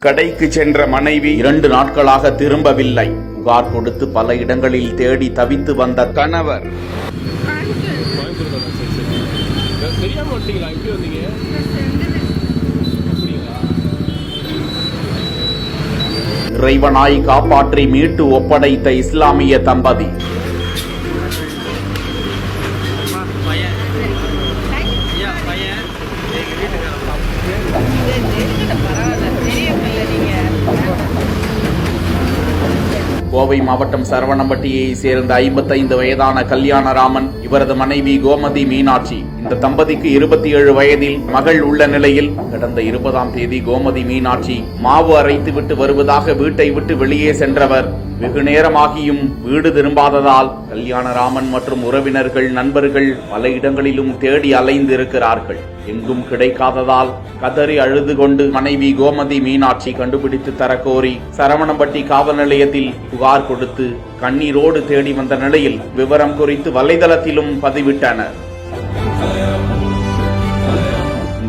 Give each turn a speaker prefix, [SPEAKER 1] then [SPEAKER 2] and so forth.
[SPEAKER 1] கடைக்கு சென்ற மனைவி 2 நாட்களாக திரும்பவில்லை. புகார் கொடுத்து பல இடங்களில் தேடி தவித்து வந்த கணவர். இறைவனாய் காப்பாற்றி மீட்டு ஒப்படைத்த இஸ்லாமிய தம்பதி. கோவை மாவட்டம் சரவணம்பட்டியை சேர்ந்த 55 வயதான கல்யாணராமன், இவரது மனைவி கோமதி மீனாட்சி. இந்த தம்பதிக்கு 27 வயதில் மகள் உள்ள நிலையில் கடந்த 20ஆம் தேதி கோமதி மீனாட்சி மாவு அரைத்து விட்டு வருவதாக வீட்டை விட்டு வெளியே சென்றவர் வெகு நேரமாகியும் வீடு திரும்பாததால் கல்யாணராமன் மற்றும் உறவினர்கள், நண்பர்கள் பல இடங்களிலும் தேடி அலைந்து இருக்கிறார்கள். எங்கும் கிடைக்காததால் கதறி அழுது கொண்டு மனைவி கோமதி மீனாட்சி கண்டுபிடித்து தரக்கோரி சரவணம்பட்டி காவல் நிலையத்தில் புகார் கொடுத்து கண்ணீரோடு தேடி வந்த நிலையில் விவரம் குறித்து வலைதளத்திலும் பதிவிட்டனர்.